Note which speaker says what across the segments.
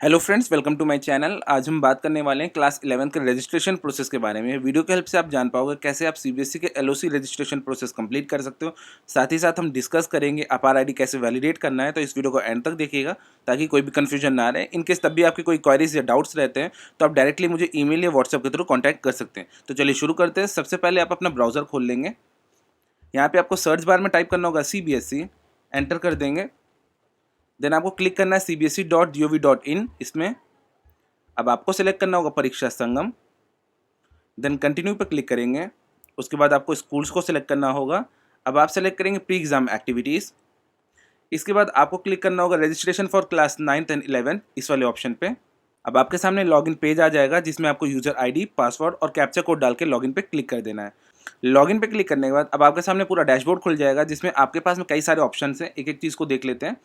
Speaker 1: Hello friends, welcome to my channel. आज हम बात करने वाले हैं क्लास 11 के रजिस्ट्रेशन प्रोसेस के बारे में। वीडियो के हेल्प से आप जान पाओगे कैसे आप सीबीएसई के एलओसी रजिस्ट्रेशन प्रोसेस कंप्लीट कर सकते हो। साथ ही साथ हम डिस्कस करेंगे अपार आईडी कैसे वैलिडेट करना है, तो इस वीडियो को एंड तक देखिएगा ताकि कोई भी कन्फ्यूजन ना रहे। इनकेस तब भी आपकी कोई क्वारीज या डाउट्स रहते हैं तो आप डायरेक्टली मुझे ईमेल या व्हाट्सएप के थ्रू कॉन्टैक्ट कर सकते हैं। तो चलिए शुरू करते हैं। सबसे पहले आप अपना ब्राउजर खोल लेंगे। यहाँ पे आपको सर्च बार में टाइप करना होगा सीबीएसई, एंटर कर देंगे। देन आपको क्लिक करना है cbse.gov.in। इसमें अब आपको सेलेक्ट करना होगा परीक्षा संगम। देन कंटिन्यू पे क्लिक करेंगे। उसके बाद आपको स्कूल्स को सिलेक्ट करना होगा। अब आप सेलेक्ट करेंगे प्री एग्जाम एक्टिविटीज़। इसके बाद आपको क्लिक करना होगा registration for class 9th and 11th, इस वाले ऑप्शन पे। अब आपके सामने लॉगिन पेज आ जाएगा जिसमें आपको यूजर आईडी, पासवर्ड और कैप्चा कोड डाल के लॉगिन पे क्लिक कर देना है। लॉगिन पे क्लिक करने के बाद अब आपके सामने पूरा डैशबोर्ड खुल जाएगा जिसमें आपके पास में कई सारे ऑप्शंस हैं। एक एक चीज़ को देख लेते हैं।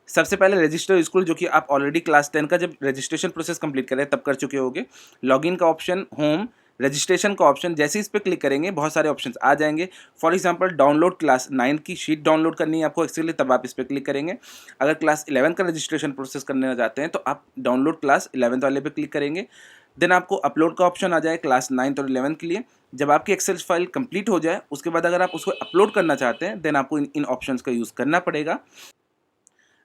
Speaker 1: सबसे पहले रजिस्टर स्कूल, जो कि आप ऑलरेडी क्लास 10 का जब रजिस्ट्रेशन प्रोसेस कंप्लीट कर रहे हैं तब कर चुके होंगे। लॉगिन का ऑप्शन, होम, रजिस्ट्रेशन का ऑप्शन, जैसे इस पर क्लिक करेंगे बहुत सारे ऑप्शंस आ जाएंगे। फॉर एग्जांपल डाउनलोड क्लास 9 की शीट डाउनलोड करनी है आपको एक्चुअली, तब आप इस पर क्लिक करेंगे। अगर क्लास 11 का रजिस्ट्रेशन प्रोसेस करने जाते हैं तो आप डाउनलोड क्लास 11 वाले पे क्लिक करेंगे। देन आपको अपलोड का ऑप्शन आ जाए क्लास 9 और 11 के लिए। जब आपकी एक्सेल फाइल कंप्लीट हो जाए उसके बाद अगर आप उसको अपलोड करना चाहते हैं देन आपको इन ऑप्शंस का यूज़ करना पड़ेगा।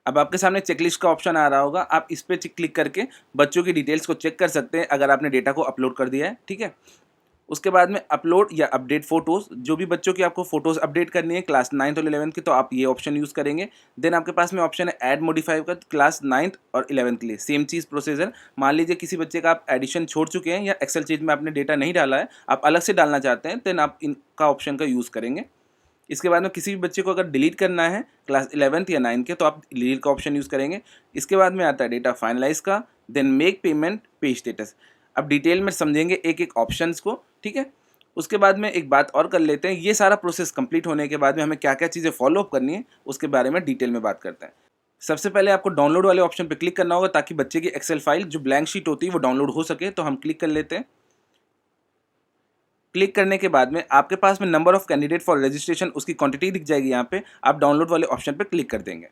Speaker 1: अब आपके सामने चेकलिस्ट का ऑप्शन आ रहा होगा, आप इस पे क्लिक करके बच्चों की डिटेल्स को चेक कर सकते हैं अगर आपने डेटा को अपलोड कर दिया है, ठीक है। उसके बाद में अपलोड या अपडेट फ़ोटोज़, जो भी बच्चों की आपको फ़ोटोज़ अपडेट करनी है क्लास 9th और 11th की, तो आप ये ऑप्शन यूज़ करेंगे। देन आपके पास में ऑप्शन है ऐड मॉडिफाई का, क्लास 9th और 11th के लिए सेम चीज़ प्रोसीजर। मान लीजिए किसी बच्चे का आप एडिशन छोड़ चुके हैं या एक्सेल शीट में आपने डेटा नहीं डाला है, आप अलग से डालना चाहते हैं, देन आप इनका ऑप्शन का यूज़ करेंगे। इसके बाद में किसी भी बच्चे को अगर डिलीट करना है क्लास 11th या 9th के, तो आप डिलीट का ऑप्शन यूज़ करेंगे। इसके बाद में आता है डेटा फाइनलाइज का, देन मेक पेमेंट, पे स्टेटस। अब डिटेल में समझेंगे एक एक ऑप्शंस को, ठीक है। उसके बाद में एक बात और कर लेते हैं, ये सारा प्रोसेस कंप्लीट होने के बाद में हमें क्या क्या चीज़ें फॉलो अप करनी है उसके बारे में डिटेल में बात करते हैं। सबसे पहले आपको डाउनलोड वाले ऑप्शन पर क्लिक करना होगा ताकि बच्चे की एक्सेल फाइल जो ब्लैंक शीट होती है वो डाउनलोड हो सके, तो हम क्लिक कर लेते हैं। क्लिक करने के बाद में आपके पास में number of candidate for registration, उसकी क्वांटिटी दिख जाएगी। यहाँ पे आप डाउनलोड वाले ऑप्शन पे क्लिक कर देंगे।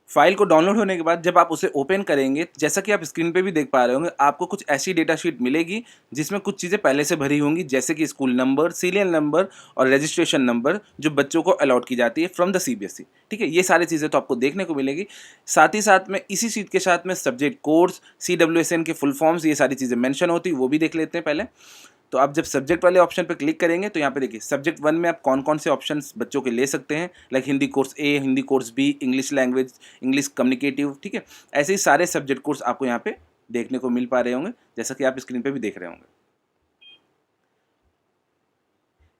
Speaker 1: फाइल को डाउनलोड होने के बाद जब आप उसे ओपन करेंगे, जैसा कि आप स्क्रीन पे भी देख पा रहे होंगे, आपको कुछ ऐसी डेटा शीट मिलेगी जिसमें कुछ चीज़ें पहले से भरी होंगी, जैसे कि स्कूल नंबर, सीरियल नंबर और रजिस्ट्रेशन नंबर जो बच्चों को अलॉट की जाती है फ्रॉम द सीबीएसई, ठीक है। ये सारी चीज़ें तो आपको देखने को मिलेगी। साथ ही साथ में इसी शीट के साथ में सब्जेक्ट कोर्स, CWSN के फुल फॉर्म्स, ये सारी चीज़ें मेंशन होती है, वो भी देख लेते हैं पहले। तो आप जब सब्जेक्ट वाले ऑप्शन पे क्लिक करेंगे तो यहाँ पे देखिए सब्जेक्ट 1 में आप कौन कौन से ऑप्शंस बच्चों के ले सकते हैं, like Hindi course A, Hindi course B, English language, English communicative, ठीक है। ऐसे ही सारे सब्जेक्ट कोर्स आपको यहाँ पे देखने को मिल पा रहे होंगे, जैसा कि आप स्क्रीन पे भी देख रहे होंगे।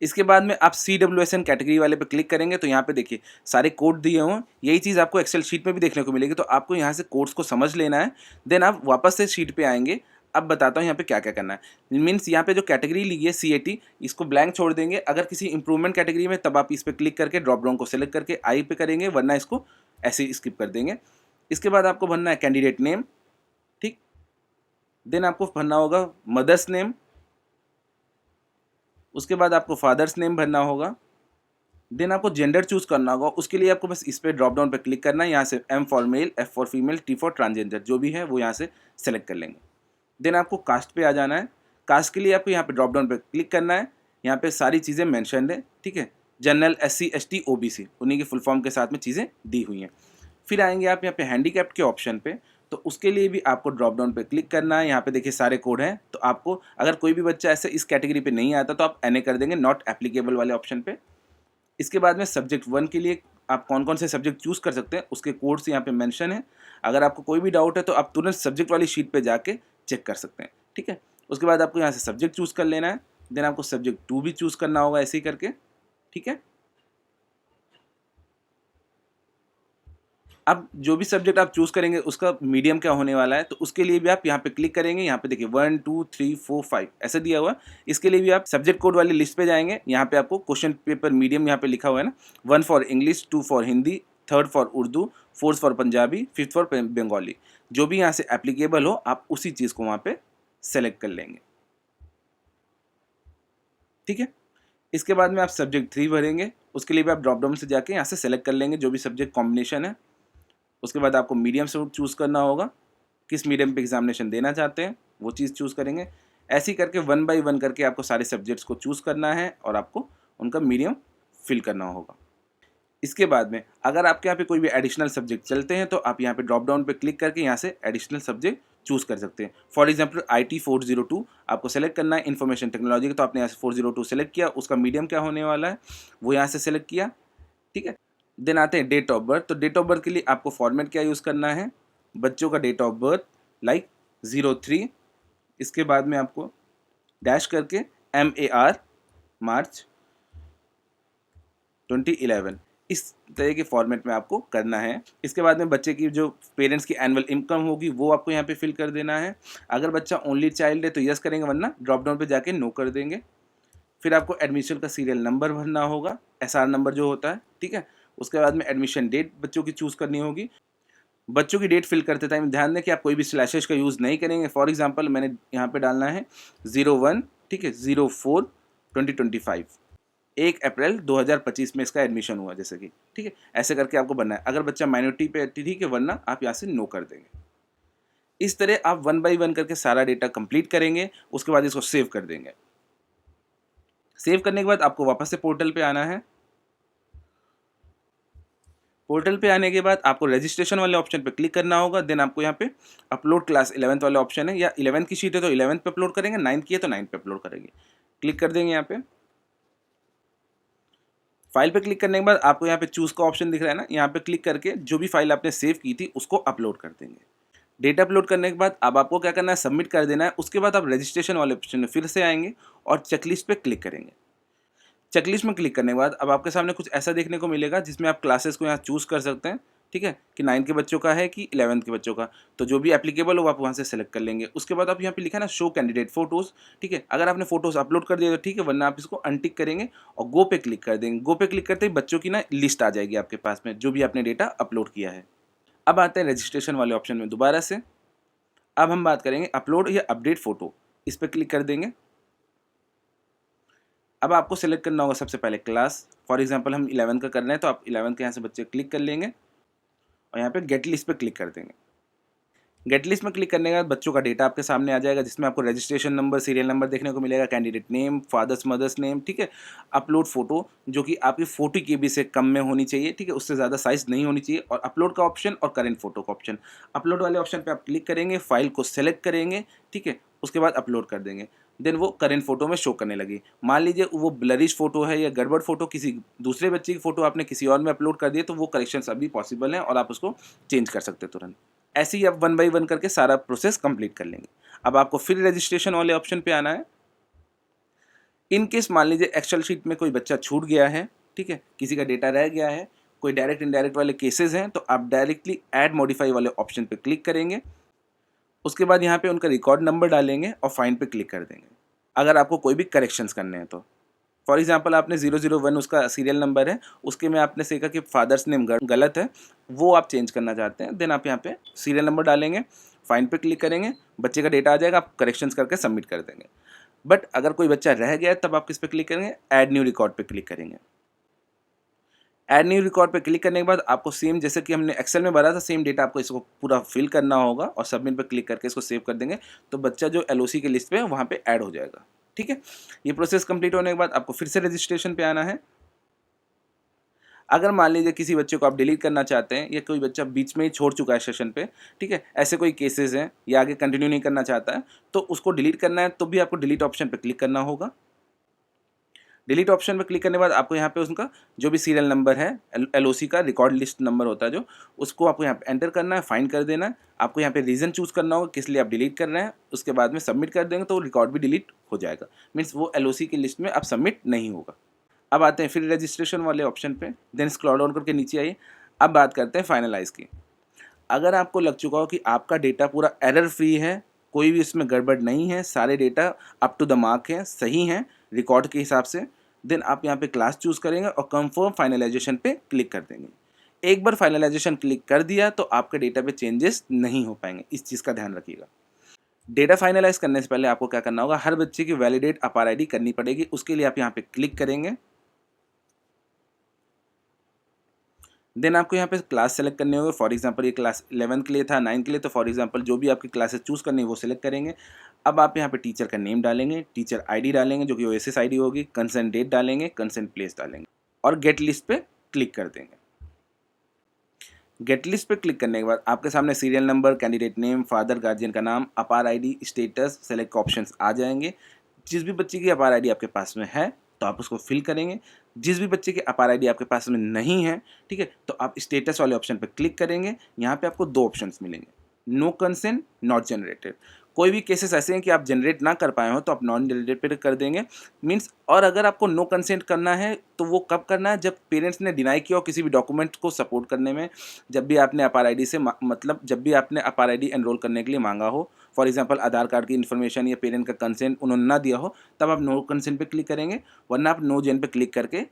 Speaker 1: इसके बाद में आप CWSN कैटेगरी वाले पे क्लिक करेंगे तो यहाँ पे देखिए सारे कोड दिए हों। यही चीज़ आपको एक्सेल शीट में भी देखने को मिलेगी, तो आपको यहाँ से कोड्स को समझ लेना है। देन आप वापस से शीट पे आएंगे। अब बताता हूँ यहाँ पे क्या क्या करना है। मीन्स यहाँ पे जो कैटेगरी ली है CAT, इसको ब्लैंक छोड़ देंगे। अगर किसी इंप्रूवमेंट कैटेगरी में तब आप इस पर क्लिक करके ड्रॉप डाउन को सिलेक्ट करके आई पे करेंगे, वरना इसको ऐसे ही स्किप कर देंगे। इसके बाद आपको भरना है कैंडिडेट नेम, ठीक। देन आपको भरना होगा मदर्स नेम। उसके बाद आपको फादर्स नेम भरना होगा। देन आपको जेंडर चूज़ करना होगा। उसके लिए आपको बस इस पे ड्रॉप डाउन पे क्लिक करना है। यहाँ से M for male, F for female, T for transgender, जो भी है वो यहाँ से सेलेक्ट कर लेंगे। देन आपको कास्ट पे आ जाना है। कास्ट के लिए आपको यहाँ पे ड्रॉप डाउन पे क्लिक करना है। यहाँ पे सारी चीज़ें मेंशन है, ठीक है। जनरल, SC, ST, OBC, उन्हीं की फुल फॉर्म के साथ में चीज़ें दी हुई हैं। फिर आएंगे आप यहाँ पे हैंडीकैप्ड के ऑप्शन पे, तो उसके लिए भी आपको ड्रॉप डाउन पे क्लिक करना है। यहाँ पे देखिए सारे कोड हैं, तो आपको अगर कोई भी बच्चा ऐसे इस कैटेगरी पे नहीं आता तो आप NA कर देंगे, नॉट एप्लीकेबल वाले ऑप्शन पे। इसके बाद में सब्जेक्ट 1 के लिए आप कौन कौन से सब्जेक्ट चूज़ कर सकते हैं उसके कोड्स यहाँ पे मेंशन है। अगर आपको कोई भी डाउट है तो आप तुरंत सब्जेक्ट वाली शीट पे जाके चेक कर सकते हैं, ठीक है। उसके बाद आपको यहाँ से सब्जेक्ट चूज़ कर लेना है। देन आपको सब्जेक्ट 2 भी चूज़ करना होगा, ऐसे ही करके, ठीक है। अब जो भी सब्जेक्ट आप चूज़ करेंगे उसका मीडियम क्या होने वाला है, तो उसके लिए भी आप यहाँ पे क्लिक करेंगे। यहाँ पे देखिए 1 2 3 4 5 ऐसे दिया हुआ है। इसके लिए भी आप सब्जेक्ट कोड वाली लिस्ट पे जाएंगे। यहाँ पे आपको क्वेश्चन पेपर मीडियम यहाँ पे लिखा हुआ है ना, 1 for English, 2 for Hindi, 3rd for Urdu, 4th for Punjabi, 5th for Bengali. जो भी यहाँ से एप्लीकेबल हो आप उसी चीज़ को वहाँ पे सेलेक्ट कर लेंगे, ठीक है। इसके बाद में आप सब्जेक्ट 3 भरेंगे। उसके लिए भी आप ड्रॉप डाउन से जाके यहाँ से सेलेक्ट कर लेंगे जो भी सब्जेक्ट कॉम्बिनेशन है। उसके बाद आपको मीडियम से चूज़ करना होगा। किस मीडियम पे एग्जामिनेशन देना चाहते हैं वो चीज़ चूज़ करेंगे। ऐसे ही करके 1 बाय 1 करके आपको सारे सब्जेक्ट्स को चूज़ करना है और आपको उनका मीडियम फिल करना होगा। इसके बाद में अगर आपके यहाँ पे कोई भी एडिशनल सब्जेक्ट चलते हैं तो आप यहाँ पे ड्रॉप डाउन पे क्लिक करके यहाँ से एडिशनल सब्जेक्ट चूज़ कर सकते हैं। फॉर एग्जांपल IT 402 आपको सेलेक्ट करना है इन्फॉर्मेशन टेक्नोलॉजी का, तो आपने यहाँ से 402 सेलेक्ट किया, उसका मीडियम क्या होने वाला है वो यहाँ से सेलेक्ट किया, ठीक है। देन आते हैं डेट ऑफ बर्थ। तो डेट ऑफ बर्थ के लिए आपको फॉर्मेट क्या यूज़ करना है, बच्चों का डेट ऑफ बर्थ लाइक 03, इसके बाद में आपको डैश करके MAR मार्च 2011 इस तरह के फॉर्मेट में आपको करना है। इसके बाद में बच्चे की जो पेरेंट्स की एनुअल इनकम होगी वो आपको यहाँ पे फिल कर देना है। अगर बच्चा ओनली चाइल्ड है तो यस करेंगे, वरना ड्रॉप डाउन पे जाके नो कर देंगे। फिर आपको एडमिशन का सीरियल नंबर भरना होगा, SR नंबर जो होता है, ठीक है। उसके बाद में एडमिशन डेट बच्चों की चूज़ करनी होगी। बच्चों की डेट फिल करते टाइम ध्यान दें कि आप कोई भी स्लैशेज का यूज़ नहीं करेंगे। फॉर एग्जाम्पल मैंने यहाँ पर डालना है 01, ठीक है, 04/2025, 1 अप्रैल 2025 में इसका एडमिशन हुआ जैसे कि, ठीक है। ऐसे करके आपको बनना है। अगर बच्चा माइनॉरिटी पे ठीक है, वरना आप यहाँ से नो कर देंगे। इस तरह आप 1 बाय 1 करके सारा डेटा कंप्लीट करेंगे। उसके बाद इसको सेव कर देंगे। सेव करने के बाद आपको वापस से पोर्टल पे आना है। पोर्टल पे आने के बाद आपको रजिस्ट्रेशन वाले ऑप्शन पे क्लिक करना होगा। देन आपको यहाँ पे अपलोड क्लास 11th वाला ऑप्शन है, या 11th की शीट है तो 11th पे अपलोड करेंगे, 9th की है तो 9th पे अपलोड करेंगे। क्लिक कर देंगे। यहाँ पे फाइल पे क्लिक करने के बाद आपको यहाँ पे चूज़ का ऑप्शन दिख रहा है ना, यहाँ पे क्लिक करके जो भी फाइल आपने सेव की थी उसको अपलोड कर देंगे। डेटा अपलोड करने के बाद अब आपको क्या करना है, सबमिट कर देना है। उसके बाद आप रजिस्ट्रेशन वाले ऑप्शन में फिर से आएंगे और चेकलिस्ट पे क्लिक करेंगे। चेकलिस्ट में क्लिक करने के बाद अब आपके सामने कुछ ऐसा देखने को मिलेगा जिसमें आप क्लासेस को यहाँ चूज़ कर सकते हैं, ठीक है, कि 9 के बच्चों का है कि 11th के बच्चों का। तो जो भी एप्लीकेबल हो आप वहाँ से सेलेक्ट कर लेंगे। उसके बाद आप यहाँ पे लिखा है ना शो कैंडिडेट फोटोज़, ठीक है। अगर आपने फोटोज़ अपलोड कर दिया तो ठीक है, वरना आप इसको अनटिक करेंगे और गो पे क्लिक कर देंगे। गो पे क्लिक करते ही बच्चों की ना लिस्ट आ जाएगी आपके पास में, जो भी आपने डेटा अपलोड किया है। अब आते हैं रजिस्ट्रेशन वाले ऑप्शन में दोबारा से। अब हम बात करेंगे अपलोड या अपडेट फ़ोटो, इस पर क्लिक कर देंगे। अब आपको सेलेक्ट करना होगा सबसे पहले क्लास। फॉर एग्जांपल हम 11 का कर रहे हैं तो आप 11 के यहाँ से बच्चे क्लिक कर लेंगे और यहाँ पे गेट लिस्ट पे क्लिक कर देंगे। गेट लिस्ट में क्लिक करने के बाद बच्चों का डेटा आपके सामने आ जाएगा, जिसमें आपको रजिस्ट्रेशन नंबर, सीरियल नंबर देखने को मिलेगा, candidate name, father's mother's name, ठीक है। अपलोड फोटो जो कि आपकी 40 KB से कम में होनी चाहिए, ठीक है, उससे ज़्यादा साइज़ नहीं होनी चाहिए। और अपलोड का ऑप्शन और करेंट फोटो का ऑप्शन। अपलोड वाले ऑप्शन पर आप क्लिक करेंगे, फाइल को सेलेक्ट करेंगे, ठीक है, उसके बाद अपलोड कर देंगे। देन वो करेंट फोटो में शो करने लगी। मान लीजिए वो ब्लरिश फोटो है या गड़बड़ फोटो, किसी दूसरे बच्चे की फोटो आपने किसी और में अपलोड कर दी, तो वो करेक्शंस अभी पॉसिबल हैं और आप उसको चेंज कर सकते हैं तुरंत। ऐसे ही आप 1 बाय 1 करके सारा प्रोसेस कंप्लीट कर लेंगे। अब आपको फिर रजिस्ट्रेशन वाले ऑप्शन पे आना है। इन केस मान लीजिए एक्सेल शीट में कोई बच्चा छूट गया है, ठीक है, किसी का डेटा रह गया है, कोई डायरेक्ट इनडायरेक्ट वाले केसेस हैं, तो आप डायरेक्टली ऐड मॉडिफाई वाले ऑप्शन पे क्लिक करेंगे। उसके बाद यहाँ पे उनका रिकॉर्ड नंबर डालेंगे और फाइंड पे क्लिक कर देंगे। अगर आपको कोई भी करेक्शंस करने हैं तो फॉर एग्जांपल आपने 001 उसका सीरियल नंबर है, उसके में आपने सीखा कि फादर्स नेम गलत है, वो आप चेंज करना चाहते हैं। देन आप यहाँ पे सीरियल नंबर डालेंगे, फाइंड पे क्लिक करेंगे, बच्चे का डेटा आ जाएगा, आप करेक्शंस करके सबमिट कर देंगे। बट अगर कोई बच्चा रह गया है तब आप किस पे क्लिक करेंगे, ऐड न्यू रिकॉर्ड पे क्लिक करेंगे। ऐड न्यू रिकॉर्ड पे क्लिक करने के बाद आपको सेम जैसे कि हमने एक्सेल में भरा था सेम डेटा आपको इसको पूरा फिल करना होगा और सबमिट पे क्लिक करके इसको सेव कर देंगे। तो बच्चा जो LOC के लिस्ट पे है वहाँ पे ऐड हो जाएगा, ठीक है। ये प्रोसेस कंप्लीट होने के बाद आपको फिर से रजिस्ट्रेशन पे आना है। अगर मान लीजिए किसी बच्चे को आप डिलीट करना चाहते हैं या कोई बच्चा बीच में ही छोड़ चुका है सेशन पे, ठीक है, ऐसे कोई केसेस हैं या आगे कंटिन्यू नहीं करना चाहता है, तो उसको डिलीट करना है तो भी आपको डिलीट ऑप्शन पे क्लिक करना होगा। डिलीट ऑप्शन पे क्लिक करने के बाद आपको यहाँ पे उनका जो भी सीरियल नंबर है, LOC का रिकॉर्ड लिस्ट नंबर होता है जो, उसको आपको यहाँ पे एंटर करना है, फाइंड कर देना है। आपको यहाँ पे रीज़न चूज़ करना होगा किस लिए आप डिलीट कर रहे हैं। उसके बाद में सबमिट कर देंगे तो रिकॉर्ड भी डिलीट हो जाएगा, मीन्स वो LOC की लिस्ट में अब सबमिट नहीं होगा। अब आते हैं फिर रजिस्ट्रेशन वाले ऑप्शन पे, देन स्क्रॉल डाउन करके नीचे आइए। अब बात करते हैं फाइनलाइज़ की। अगर आपको लग चुका हो कि आपका डेटा पूरा एरर फ्री है, कोई भी इसमें गड़बड़ नहीं है, सारे data up to the mark हैं, सही हैं रिकॉर्ड के हिसाब से, देन आप यहाँ पे क्लास चूज़ करेंगे और कंफर्म फाइनलाइजेशन पे क्लिक कर देंगे। एक बार फाइनलाइजेशन क्लिक कर दिया तो आपके डेटा पे चेंजेस नहीं हो पाएंगे, इस चीज़ का ध्यान रखिएगा। डेटा फाइनलाइज करने से पहले आपको क्या करना होगा, हर बच्चे की वैलिडेट अपार ID करनी पड़ेगी। उसके लिए आप यहाँ पे क्लिक करेंगे। देन आपको यहाँ पे क्लास सेलेक्ट करनी होगी। फॉर एग्जांपल ये क्लास 11 के लिए था, 9 के लिए, तो फॉर एग्जांपल जो भी आपकी क्लासेस चूज़ करनी है वो सिलेक्ट करेंगे। अब आप यहाँ पे टीचर का नेम डालेंगे, टीचर आईडी डालेंगे जो कि ओएसएस आईडी होगी, कंसर्न डेट डालेंगे, कंसर्न प्लेस डालेंगे और गेट लिस्ट पे क्लिक कर देंगे। गेट लिस्ट पे क्लिक करने के बाद आपके सामने serial number, candidate name, father guardian का नाम, अपार आईडी, स्टेटस, सेलेक्ट ऑप्शंस आ जाएंगे। जिस भी बच्चे की अपार आईडी आपके पास में है तो आप उसको फिल करेंगे। जिस भी बच्चे की अपार आईडी आपके पास में नहीं है, ठीक है, तो आप स्टेटस वाले ऑप्शन पर क्लिक करेंगे। यहाँ पे आपको दो ऑप्शंस मिलेंगे, नो कंसेंट, नॉट जनरेटेड। कोई भी केसेस ऐसे हैं कि आप जनरेट ना कर पाए हो तो आप नॉन जनरेटेड कर देंगे मीन्स। और अगर आपको नो कंसेंट करना है तो वो कब करना है, जब पेरेंट्स ने डिनाई किया हो किसी भी डॉक्यूमेंट को सपोर्ट करने में, जब भी आपने अपार आईडी से मतलब जब भी आपने अपार आईडी एनरोल करने के लिए मांगा हो, फॉर एग्जांपल आधार कार्ड की इन्फॉर्मेशन या पेरेंट का कंसेंट उन्होंने ना दिया हो, तब आप नो कंसेंट पे क्लिक करेंगे। वरना आप नो जेन पे क्लिक करके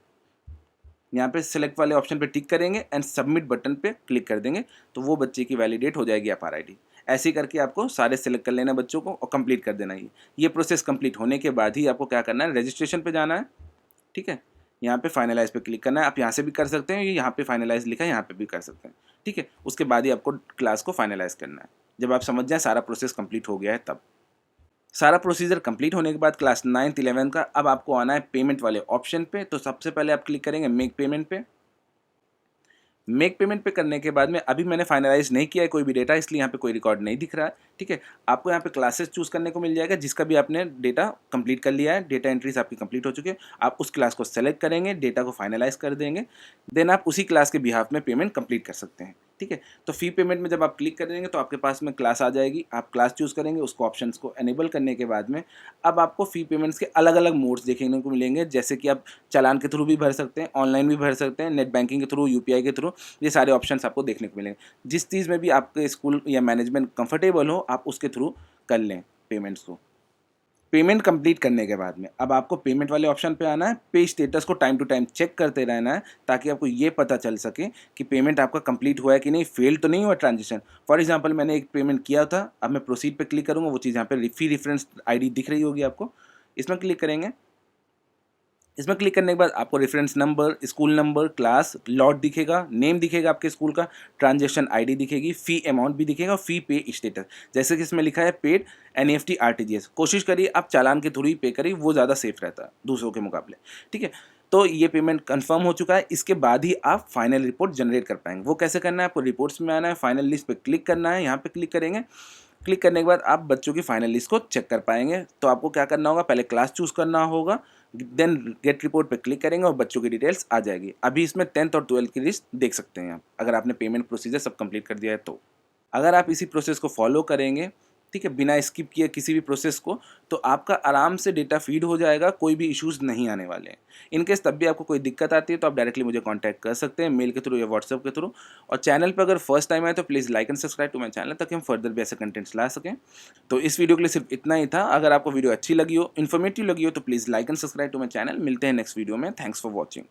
Speaker 1: यहाँ पे सेलेक्ट वाले ऑप्शन पे टिक करेंगे एंड सबमिट बटन पे क्लिक कर देंगे, तो वो बच्चे की वैलिडेट हो जाएगी अपार आईडी। ऐसे ही करके आपको सारे सेलेक्ट कर लेना बच्चों को और कंप्लीट कर देना। ये प्रोसेस कंप्लीट होने के बाद ही आपको क्या करना है, रजिस्ट्रेशन पे जाना है, ठीक है। यहाँ पे फाइनलाइज पे क्लिक करना है। आप यहाँ से भी कर सकते हैं, ये यहाँ पे फाइनलाइज लिखा है, यहाँ पे भी कर सकते हैं, ठीक है। उसके बाद ही आपको क्लास को फाइनलाइज करना है। जब आप समझ जाए सारा प्रोसेस कंप्लीट हो गया है तब। सारा प्रोसीजर कंप्लीट होने के बाद क्लास 9th 11 का अब आपको आना है पेमेंट वाले ऑप्शन पे। तो सबसे पहले आप क्लिक करेंगे मेक पेमेंट पे। मेक पेमेंट पे करने के बाद में अभी मैंने फाइनलाइज नहीं किया है कोई भी डेटा, इसलिए यहाँ पे कोई रिकॉर्ड नहीं दिख रहा है, ठीक है। आपको यहाँ पे क्लासेस चूज करने को मिल जाएगा जिसका भी आपने डेटा कंप्लीट कर लिया है, डेटा एंट्रीज आपकी कंप्लीट हो चुकी है। आप उस क्लास को सेलेक्ट करेंगे, डेटा को फाइनलाइज कर देंगे, देन आप उसी क्लास के बिहाफ में पेमेंट कंप्लीट कर सकते हैं, ठीक है। तो फी पेमेंट में जब आप क्लिक करेंगे तो आपके पास में क्लास आ जाएगी, आप क्लास चूज़ करेंगे, उसको ऑप्शंस को एनेबल करने के बाद में अब आपको फ़ी पेमेंट्स के अलग अलग मोड्स देखने को मिलेंगे। जैसे कि आप चालान के थ्रू भी भर सकते हैं, ऑनलाइन भी भर सकते हैं, नेट बैंकिंग के थ्रू, यूपीआई के थ्रू, ये सारे ऑप्शंस आपको देखने को मिलेंगे। जिस चीज़ में भी आपके स्कूल या मैनेजमेंट कंफर्टेबल हो आप उसके थ्रू कर लें पेमेंट्स को। पेमेंट कंप्लीट करने के बाद में अब आपको पेमेंट वाले ऑप्शन पे आना है। पे स्टेटस को टाइम टू टाइम चेक करते रहना है ताकि आपको ये पता चल सके कि पेमेंट आपका कंप्लीट हुआ है कि नहीं, फेल तो नहीं हुआ ट्रांजेक्शन। फॉर एग्जांपल मैंने एक पेमेंट किया था, अब मैं प्रोसीड पे क्लिक करूँगा, वो चीज़ यहाँ पे फी रेफरेंस आईडी दिख रही होगी आपको, इसमें क्लिक करेंगे। इसमें क्लिक करने के बाद आपको reference number, school number, class, lot दिखेगा, नेम दिखेगा आपके स्कूल का, ट्रांजैक्शन आईडी दिखेगी, फ़ी अमाउंट भी दिखेगा और फ़ी पे स्टेटस। जैसे कि इसमें लिखा है पेड एनईएफटी आरटीजीएस, कोशिश करिए आप चालान के थ्रू ही पे करिए, वो ज़्यादा सेफ रहता है दूसरों के मुकाबले, ठीक है। तो ये पेमेंट कंफर्म हो चुका है, इसके बाद ही आप फाइनल रिपोर्ट जनरेट कर पाएंगे। वो कैसे करना है, आपको रिपोर्ट्स में आना है, फाइनल लिस्ट पे क्लिक करना है, यहाँ पे क्लिक करेंगे। क्लिक करने के बाद आप बच्चों की फाइनल लिस्ट को चेक कर पाएंगे। तो आपको क्या करना होगा, पहले क्लास चूज़ करना होगा, देन गेट रिपोर्ट पे क्लिक करेंगे और बच्चों की डिटेल्स आ जाएगी। अभी इसमें 10th और 12th की लिस्ट देख सकते हैं आप, अगर आपने पेमेंट प्रोसीजर सब कंप्लीट कर दिया है तो। अगर आप इसी प्रोसेस को फॉलो करेंगे, ठीक है, बिना स्किप किए किसी भी प्रोसेस को, तो आपका आराम से डेटा फीड हो जाएगा, कोई भी इश्यूज़ नहीं आने वाले हैं। इनकेस तब भी आपको कोई दिक्कत आती है तो आप डायरेक्टली मुझे कांटेक्ट कर सकते हैं, मेल के थ्रू या व्हाट्सएप के थ्रू। और चैनल पर अगर फर्स्ट टाइम आए तो please like and subscribe to my channel ताकि हम फर्दर भी ऐसे कंटेंट्स ला सकें। तो इस वीडियो के लिए सिर्फ इतना ही था। अगर आपको वीडियो अच्छी लगी हो, इन्फॉर्मेटिव लगी हो, तो please like and subscribe to my channel. मिलते हैं नेक्स्ट वीडियो में। Thanks for watching.